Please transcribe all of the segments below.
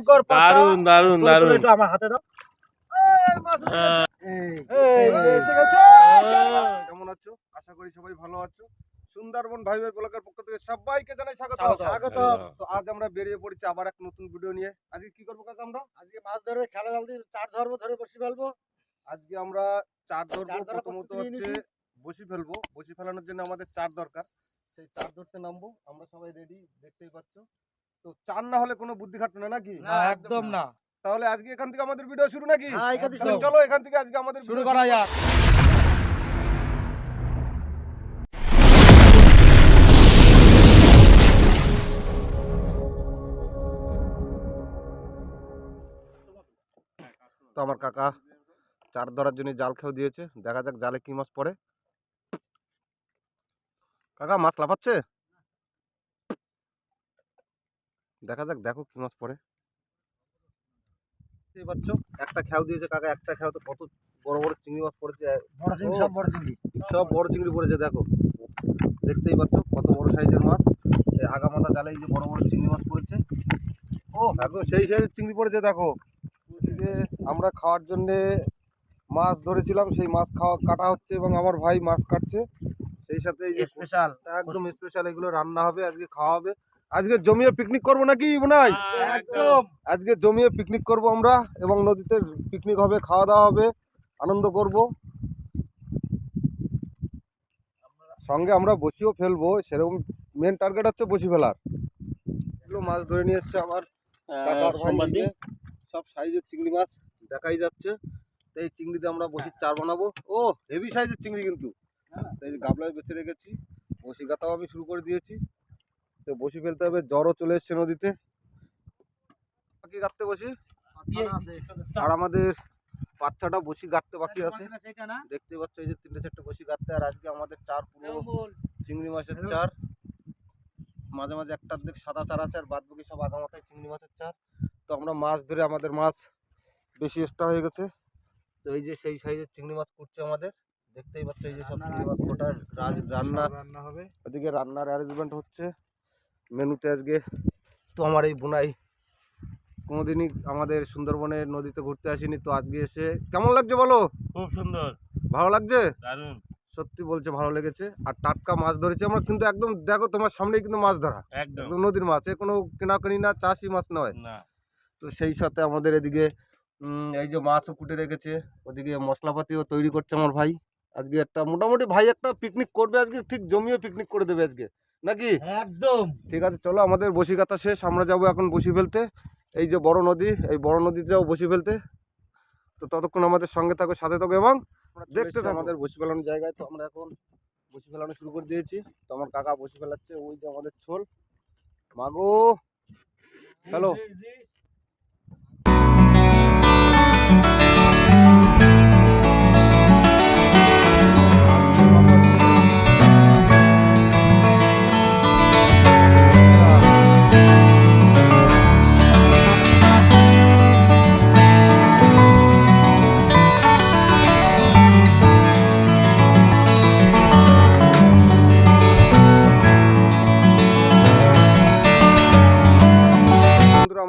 ভয়ঙ্কর পাতা। দারুন দারুন দারুন। একটু আমার হাতে দাও। এসে গেছে। কেমন আছো? আশা করি সবাই ভালো আছো। সুন্দরবন ভাইবের ব্লগের পক্ষ থেকে সবাইকে জানাই স্বাগত। তো আজ আমরা বেরিয়ে পড়েছি আবার এক নতুন ভিডিও নিয়ে। আজকে কি করবো কাকা আমরা? আজকে মাছ ধরবে, খেলা জাল দিয়ে চার ধরবো, ধরে বসি ফেলবো। আজকে আমরা চার ধরবো। চার ধরার প্রথমত প্রস্তুতি নিয়ে হচ্ছে নিয়েছি। বসি ফেলবো। বসি ফেলানোর জন্য আমাদের চার দরকার। সেই চার ধরতে নামবো। আমরা সবাই রেডি, দেখতেই পাচ্ছ। তো চার না হলে কোনো বুদ্ধি খাটবে না নাকি? না, একদম না। তাহলে আজকে এখান থেকে আমাদের ভিডিও শুরু নাকি? হ্যাঁ, এখান থেকে তাহলে শুরু। চলো এখান থেকে আজকে আমাদের শুরু ভিডিও করা যাক। তো আমার কাকা চার ধরার জন্য জাল খেয়েও দিয়েছে। দেখা যাক জালে কি মাছ পড়ে। কাকা মাছ লাফাচ্ছে, দেখা যাক, দেখো কি মাছ পড়ে। দেখতেই পাচ্ছ একটা খেয়াও দিয়েছে কাকা। একটা খেয়াও তো কত বড় বড় চিংড়ি মাছ পড়েছে। বড় চিংড়ি, সব বড় চিংড়ি। সব বড় চিংড়ি পড়েছে, দেখো। দেখতেই পাচ্ছ কত বড় সাইজের মাছ। এই আগামাথা জালে এই যে বড় বড় চিংড়ি মাছ পড়েছে। ও একদম সেই সাইজের চিংড়ি পড়েছে, দেখো। যে আমরা খাওয়ার জন্যে মাছ ধরেছিলাম, সেই মাছ কাটা হচ্ছে এবং আমার ভাই মাছ কাটছে। সেই সাথে এই যে স্পেশাল, একদম স্পেশাল এগুলো রান্না হবে, আজকে খাওয়া হবে। আজকে জমিয়ে পিকনিক করবো নাকি বোনাই? একদম। আজকে জমিয়ে পিকনিক করব আমরা, এবং নদীতে পিকনিক হবে, খাওয়া দাওয়া হবে, আনন্দ করব। সঙ্গে আমরা বসিও ফেলবো, সেরকম মেন টার্গেট হচ্ছে বসি ফেলার। এগুলো মাছ ধরে নিয়ে এসছে আমার কাকার ভাই, নিজে। সব সাইজের চিংড়ি মাছ দেখাই যাচ্ছে। তো এই চিংড়ি দিয়ে আমরা বসির চার বানাবো। ও হেভি সাইজের চিংড়ি কিন্তু। এই যে গাবলায় বেছে রেখেছি, বসি গাতাও আমি শুরু করে দিয়েছি। তো বসি ফেলতে হবে, জ্বরও চলে এসছে নদীতে। বাকি গাঁথতে বসি, আর আমাদের বাচ্চাটা বসি গাঁথতে বাকি আছে। দেখতে পাচ্ছ এই যে 3-4টে বসি গাঁথতে। আর আজকে আমাদের চার পুরো চিংড়ি মাছের চার। মাঝে মাঝে একটা দিক সাদা চার আছে, আর বাদ বাকি সব আগামাথায় চিংড়ি মাছের চার। তো আমরা মাছ ধরে আমাদের মাছ বেশি এক্সট্রা হয়ে গেছে। তো এই যে সেই সাইজের চিংড়ি মাছ করছে আমাদের। দেখতেই পাচ্ছ এই যে সব চিংড়ি মাছ কোটার রান্না হবে। ওদিকে রান্নার অ্যারেঞ্জমেন্ট হচ্ছে মেনুতে আজকে। তো আমার এই বোনাই কোনোদিনই আমাদের সুন্দরবনের নদীতে ঘুরতে আসেনি, তো আজকে এসে কেমন লাগছে বলো? খুব সুন্দর, ভালো লাগছে? দারুন। সত্যি বলছে, ভালো লেগেছে। আর টাটকা মাছ ধরেছি আমরা কিন্তু, একদম দেখো তোমার সামনেই কিন্তু মাছ ধরা, একদম একদম নদীর মাছ। এ কোনো কেনাকানি না, চাষি মাছ নয়। না। তো সেই সাথে আমাদের এদিকে এই যে মাছও কুটে রেখেছে, ওদিকে মশলাপাতিও তৈরি করছে আমার ভাই। আজকে একটা মোটামুটি ভাই একটা পিকনিক করবে আজকে, ঠিক জমিয়ে পিকনিক করে দেবে আজকে নাকি? একদম। ঠিক আছে, চলো আমাদের বসি গাঁথা শেষ, আমরা যাবো এখন বসি ফেলতে। এই যে বড় নদী, এই বড় নদীতে যাবো বসি ফেলতে। তো ততক্ষণ আমাদের সঙ্গে থাকো, সাথে থাকো, এবং দেখতে থাকো আমাদের বসি ফেলানোর জায়গায়। তো আমরা এখন বসি ফেলানো শুরু করে দিয়েছি। তো আমার কাকা বসি ফেলাচ্ছে, ওই যে আমাদের ছোল মাগো। হ্যালো,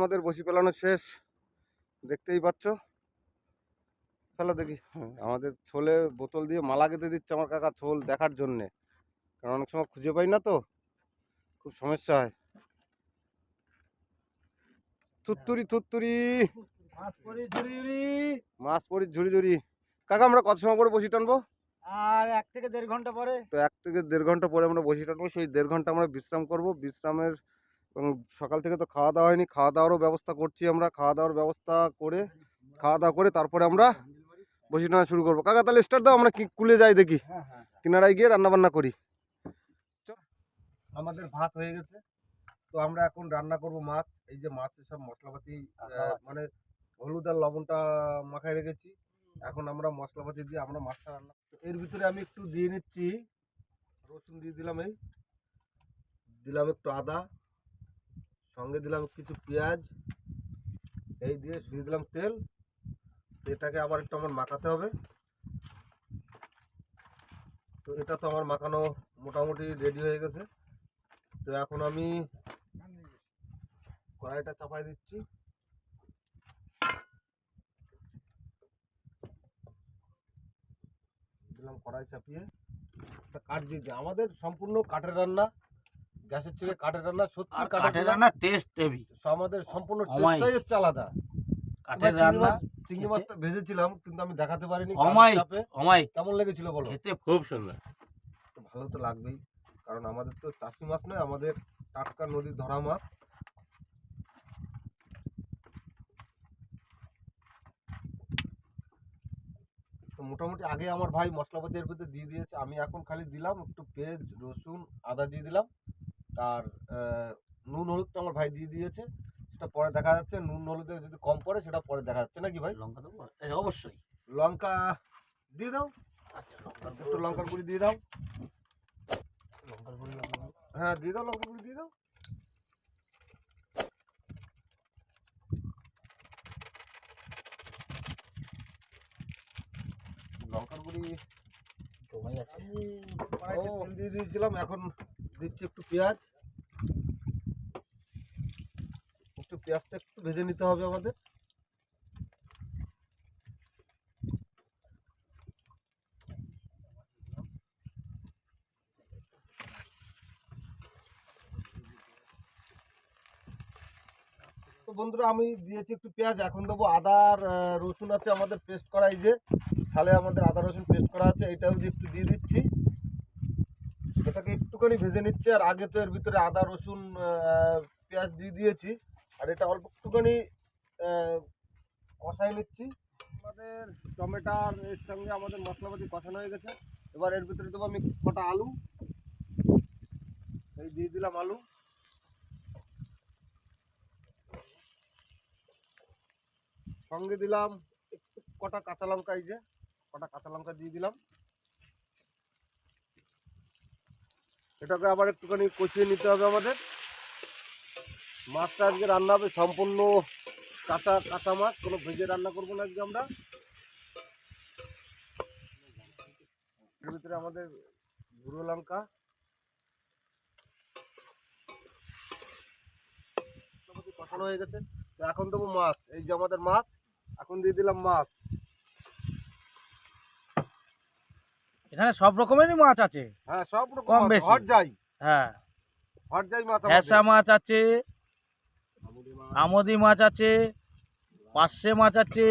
আমাদের বসি ফেলানো শেষ, দেখতেই পাচ্ছ। চলো দেখি। আমাদের ছোলে বোতল দিয়ে মালা গেঁথে দিচ্ছে আমার কাকা, ছোল দেখার জন্যে। কারণ অনেক সময় খুঁজে পাই না, তো খুব সমস্যা হয়। থুত্তুরি থুত্তুরি মাছ পড়ি ঝুড়ি ঝুড়ি। কাকা আমরা কত সময় পরে বসি টানবো? আর 1 থেকে 1.5 ঘন্টা পরে। তো 1 থেকে 1.5 ঘন্টা পরে আমরা বসি টানবো। সেই 1.5 ঘন্টা আমরা বিশ্রাম করব। বিশ্রামের এবং সকাল থেকে তো খাওয়া দাওয়া হয়নি, খাওয়া দাওয়ারও ব্যবস্থা করছি আমরা। খাওয়া দাওয়ার ব্যবস্থা করে, খাওয়া দাওয়া করে তারপরে আমরা বসি টানা শুরু করবো। কাকা তাহলে স্টার্ট দাও, আমরা কুলে যাই দেখি, কিনারায় গিয়ে রান্না বান্না করি। আমাদের ভাত হয়ে গেছে, তো আমরা এখন রান্না করব মাছ। এই যে মাছের সব মশলাপাতি, মানে হলুদ আর লবণটা মাখায় রেখেছি। এখন আমরা মশলাপাতি দিয়ে আমরা মাছটা রান্না। এর ভিতরে আমি একটু দিয়ে নিচ্ছি রসুন, দিয়ে দিলাম, এই দিলাম একটু আদা, সঙ্গে দিলাম কিছু পেঁয়াজ, এই দিয়ে দিলাম তেল। এটাকে আবার একটু আমার মাখাতে হবে। তো এটা তো আমার মাখানো মোটামুটি রেডি হয়ে গেছে। তো এখন আমি কড়াইটা চাপাই দিচ্ছি। কড়াই চাপিয়ে একটা কাঠ দিয়ে দিই। আমাদের সম্পূর্ণ কাঠের রান্না, গ্যাসের থেকে কাঠের রান্না, সত্যি আর কাঠের কাঠের রান্না। রান্না টেস্ট হেভি। আমাদের সম্পূর্ণ অমায়িক। টেস্টটাই হচ্ছে আলাদা। কাঠের চিংড়ি রান্না মাছ, চিংড়ি মাছটা ভেজেছিলাম কিন্তু আমি দেখাতে পারিনি কাঠের অমায়িক চাপে। অমায়িক, কেমন লেগেছিল বলো? খেতে খুব সুন্দর। তো ভালো তো লাগবেই, কারণ আমাদের তো চাষি মাছ নয়, আমাদের টাটকা নদীর ধরা মাছ। তো মোটামুটি আগে আমার ভাই মশলাপাতি এর ভিতরে দিয়ে দিয়েছে, আমি এখন খালি দিলাম একটু পেঁয়াজ রসুন আদা দিয়ে দিলাম। আর নুন হলুদটা আমার ভাই দিয়ে দিয়েছে, সেটা পরে দেখা যাচ্ছে। নুন হলুদে যদি কম পড়ে সেটা পরে দেখা যাচ্ছে, নাকি ভাই? লঙ্কা দেবো? অবশ্যই। লঙ্কা দিয়ে দাও, আচ্ছা, লঙ্কার একটু লঙ্কার গুঁড়ি দিয়ে দাও। লঙ্কার গুঁড়ি হ্যাঁ দিয়ে দাও, লঙ্কার গুঁড়ি দিয়ে দাও। লঙ্কার গুঁড়ি জমে গেছে। কড়াইতে তেল দিয়ে দিয়েছিলাম, এখন দিচ্ছি একটু পেঁয়াজ। একটু পেঁয়াজটা একটু ভেজে নিতে হবে আমাদের। তো বন্ধুরা আমি দিয়েছি একটু পেঁয়াজ, এখন দেবো আদা আর রসুন আছে আমাদের পেস্ট করা, এই যে তাহলে আমাদের আদা রসুন পেস্ট করা আছে, এটাও যে একটু দিয়ে দিচ্ছি। এটাকে একটুখানি ভেজে নিচ্ছে। আর আগে তো এর ভিতরে আদা রসুন পেঁয়াজ দিয়ে দিয়েছি, আর এটা অল্প একটুখানি কষাই নিচ্ছি। আমাদের টমেটোর এর সঙ্গে আমাদের মশলাপাতি কষানো হয়ে গেছে। এবার এর ভিতরে দেবো আমি কটা আলু, এই দিয়ে দিলাম আলু। সঙ্গে দিলাম একটু কটা কাঁচা লঙ্কা, এই যে কটা কাঁচা লঙ্কা দিয়ে দিলাম। এটাকে আবার একটুখানি কষিয়ে নিতে হবে আমাদের। মাছটা আজকে রান্না হবে সম্পূর্ণ কাঁচা কাঁচা মাছ, কোনো ভেজে রান্না করবো না আজকে আমরা। এর ভিতরে আমাদের গুঁড়ো লঙ্কা, কষানো হয়ে গেছে। তো এখন দেবো মাছ, এই যে আমাদের মাছ, এখন দিয়ে দিলাম মাছ। এখানে সব রকমেরই মাছ আছে। হ্যাঁ সব রকম কম মাছ, বেশি। হট যাই, হ্যাঁ, হট যাই মাছ ভ্যাসা আমাদের। মাছ আছে, আমোদি মাছ আছে, পার্শে মাছ আছে,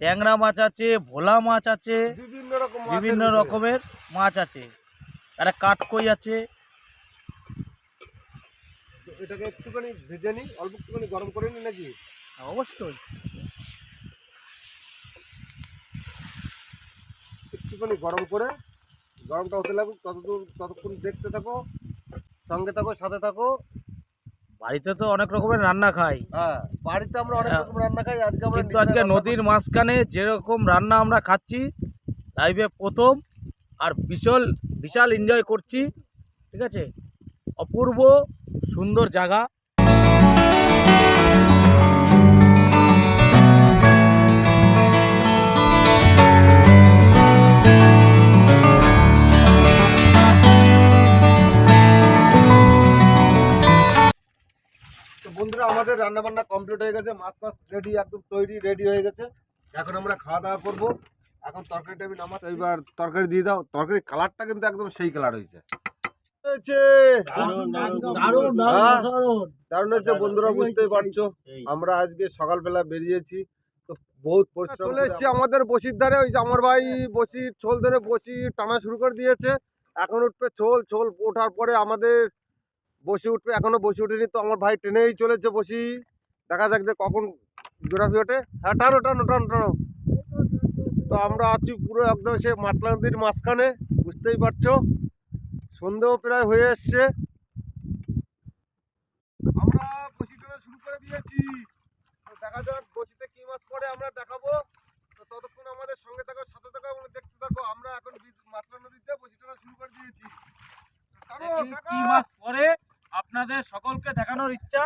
ট্যাংরা মাছ আছে, ভোলা মাছ আছে, বিভিন্ন রকম মাছ, বিভিন্ন রকমের মাছ আছে। আর কাঠকই আছে। এটাকে একটুখানি ভেজে নিই, অল্প একটুখানি গরম করে নিই নাকি? অবশ্যই। একটুখানি গরম করে, গরমটা হতে লাগুক, ততক্ষণ দেখতে থাকো, সঙ্গে থাকো, সাথে থাকো। বাড়িতে তো অনেক রকমের রান্না খাই, হ্যাঁ বাড়িতে আমরা অনেক রকম রান্না খাই, আজকে আমরা কিন্তু নিজেরা আজকে রান্না নদীর করছি। মাঝখানে যেরকম রান্না আমরা খাচ্ছি লাইভে প্রথম, আর বিশাল বিশাল এনজয় করছি। ঠিক আছে, অপূর্ব সুন্দর জায়গা। তো বন্ধুরা আমাদের রান্না বান্না কমপ্লিট হয়ে গেছে, মাছ মাছ রেডি, একদম তৈরি রেডি হয়ে গেছে। এখন আমরা খাওয়া দাওয়া করবো। এখন তরকারি টেবিল আমার, এইবার তরকারি দিয়ে দাও। তরকারি কালারটা কিন্তু একদম সেই কালার হয়েছে। দারুণ হয়েছে বন্ধুরা, বুঝতেই পারছো আমরা আজকে সকালবেলা বেরিয়েছি, তো বহুত পরিশ্রম চলে এসেছি আমাদের বসির ধারে। ওই যে আমার ভাই বসির ছোল ধরে বসি টানা শুরু করে দিয়েছে, এখন উঠবে ছোল। ছোল ওঠার পরে আমাদের বসি উঠবে, এখনো বসি উঠেনি, তো আমার ভাই টেনেই চলেছে বসি। দেখা যাক যে কখন জোড়াফি ওঠে। হ্যাঁ টানো টানো টানো টানো। তো আমরা আছি পুরো একদম সে মাতলা নদীর মাঝখানে, বুঝতেই পারছো। সন্ধ্যেও প্রায় হয়ে এসছে, আমরা বসি টানা শুরু করে দিয়েছি। তো দেখা যাক বসিতে কি মাছ পড়ে আমরা দেখাবো। তো ততক্ষণ আমাদের সঙ্গে থাকো, সাথে থাকো এবং দেখতে থাকো। আমরা এখন মাতলা নদীতে বসি টানা শুরু করে দিয়েছি। টানো, টানো। কি মাছ পড়ে আপনাদের সকলকে দেখানোর ইচ্ছা,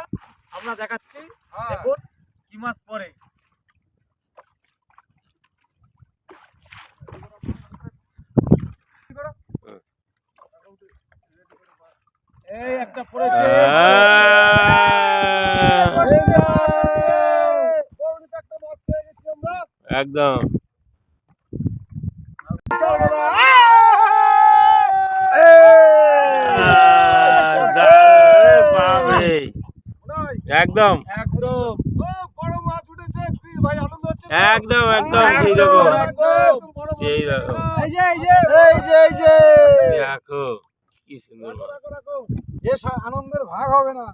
আমরা দেখাচ্ছি। হ্যাঁ। দেখুন কি মাছ পড়ে। এই একটা পড়েছে। একদম। চল বাবা। একদম একদম ও বড় মাছ উঠেছে, কি ভাই আনন্দ হচ্ছে তো? একদম একদম সেই রকম একদম বড় মাছ সেই উঠে রকম। গেল। এই যে এই যে এই যে দেখো কি সুন্দর মাছ। রাখো। এ আনন্দের ভাগ হবে না।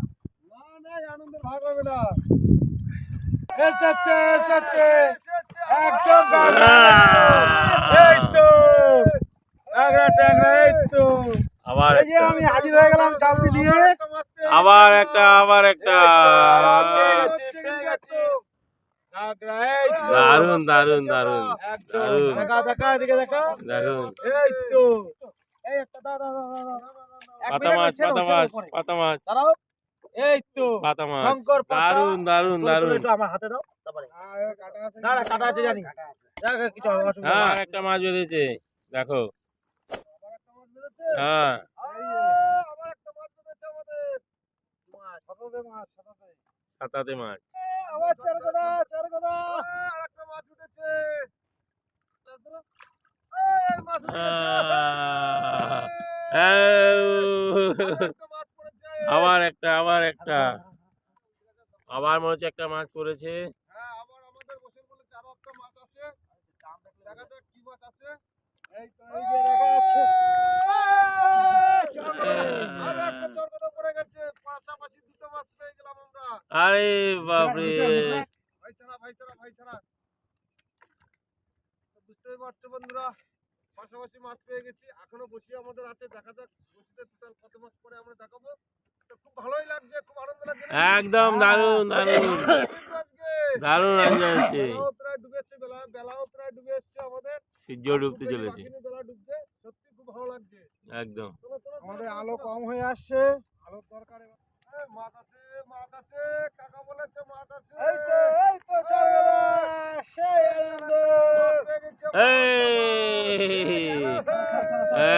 না আনন্দের ভাগ হবে না। এসেছে এসেছে একদম কাঁকড়া, এই তো কাঁকড়া ট্যাংরা, এই তো আবার এই যে একটা আমি হাজির হয়ে গেলাম জালতি নিয়ে। আবার একটা পেয়ে গেছি, পেয়ে গেছি। কাঁকড়া, এই তো। দারুন দারুন দারুন একদম দারুন। দেখা দেখা এদিকে দেখা, দেখুন এই তো এই একটা দাঁড়া এক পাতা মিনিট মাছ ছেড়ে পাতা দাও, ছেড়ে মাছ দাও পরে। পাতা মাছ দাঁড়াও, এই তো পাতা মাছ শঙ্কর পাতা। দারুন দারুন তোলো, তোলো, দারুন। একটু আমার হাতে দাও তারপরে। কাটা আছে। না না কাটা আছে জানি, দেখ কিছু অসুবিধা হ্যাঁ নেই। আর একটা মাছ বেঁধেছে দেখো। হ্যাঁ আবার একটা মাছ বেঁধেছে আমাদের। সাতাতে মাছ, সাতাতে। ছাতাতে মাছ। আবার চারগোনা, চারগোনা। আরেকটা মাছ উঠেছে। এই মাছ উঠে গেছে। আরেকটা মাছ পড়েছে। আবার একটা আবার মনে হচ্ছে একটা মাছ পড়েছে। হ্যাঁ, আবার আমাদের বসের বলে আরো একটা মাছ আছে। দেখা যাক কি মাছ আছে। এই তো এই যে দেখা যাচ্ছে। আরো একটা চরগোনা পড়ে গেছে। পাশাপাশি দুটো মাছ পেয়ে গেলাম আমরা। আরে বাপরে ভাই ছাড়া, ভাই ছাড়া, ভাই ছাড়া। তো বুঝতেই পারছো বন্ধুরা, পাশাপাশি মাছ পেয়ে গেছি। এখনো বসি আমাদের আছে, দেখা যাক বসিতে টোটাল কত মাছ পরে আমরা দেখাবো। তো খুব ভালোই লাগছে, খুব আনন্দ লাগছে নাকি? একদম দারুন দারুন কিন্তু আজকে দারুন আনন্দ হচ্ছে। বেলাও প্রায় ডুবে এসছে, বেলাও প্রায় ডুবে এসছে আমাদের। সূর্য ডুবতে চলেছে বাকিনি বেলা ডুবছে, সত্যি খুব ভালো লাগছে। একদম। আমাদের আলো কম হয়ে আসছে, আলোর দরকার। মাছ আছে, মাছ আছে, কাকা বলেছে মাছ আছে। এই তো চারবেলা, সেই আনন্দ। এই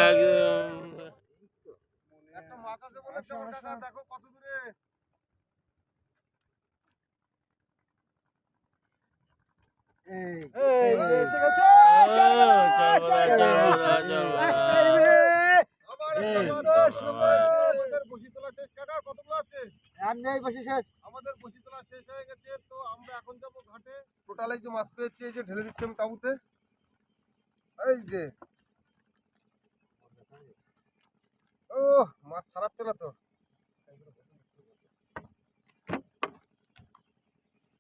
একদম একটা মাছ আছে বলেছে আমার কাকা, দেখো কত দূরে। এসে গেছে। আবার একটা মাছ আছে। আমাদের বসি তোলা শেষ। কাকা কতগুলো আছে? আর নেই বসে শেষ। আমাদের বসি তোলা শেষ হয়ে গেছে, তো আমরা এখন যাবো ঘাটে। টোটাল এই যে মাছ পেয়েছি, এই যে ঢেলে দিচ্ছি আমি তাঁবুতে। এই যে ও মাছ ছাড়াচ্ছে না তো।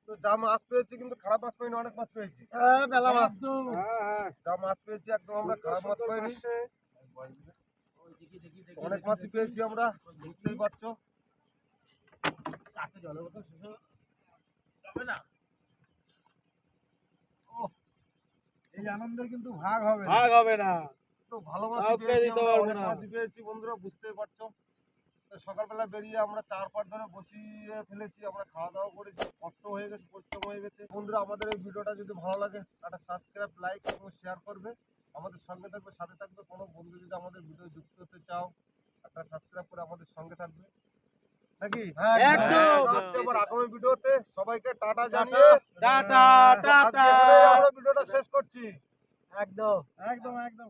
তো যা মাছ পেয়েছি কিন্তু খারাপ মাছ পাইনি, অনেক মাছ পেয়েছি। বেলা মাছ। যা মাছ পেয়েছি একদম আমরা খারাপ মাছ পাইনি, অনেক মাছই পেয়েছি আমরা, বুঝতেই পারছো। চারটে জলের বোতল শেষ হবে না। এই আনন্দের কিন্তু ভাগ হবে না। ভাগ হবে না। তো ভালো মাছ কাউকে পেয়েছি দিতে আমরা, পারবো অনেক না। মাছই পেয়েছি বন্ধুরা, বুঝতেই পারছো। তো সকালবেলা বেরিয়ে আমরা 4-5 ধরে বসিয়ে ফেলেছি, আমরা খাওয়া দাওয়া করেছি, কষ্ট হয়ে গেছে, পরিশ্রম হয়ে গেছে। বন্ধুরা আমাদের এই ভিডিওটা যদি ভালো লাগে একটা সাবস্ক্রাইব, লাইক এবং শেয়ার করবে, আমাদের সঙ্গে থাকবে, সাথে থাকবে। কোনো বন্ধু যদি আমাদের ভিডিও যুক্ত হতে চাও, একটা সাবস্ক্রাইব করে আমাদের সঙ্গে থাকবে নাকি? একদম। হচ্ছে আবার আগামী ভিডিওতে। সবাইকে টাটা জানিয়ে টাটা টাটা। আমরা ভিডিওটা শেষ করছি। একদম একদম একদম।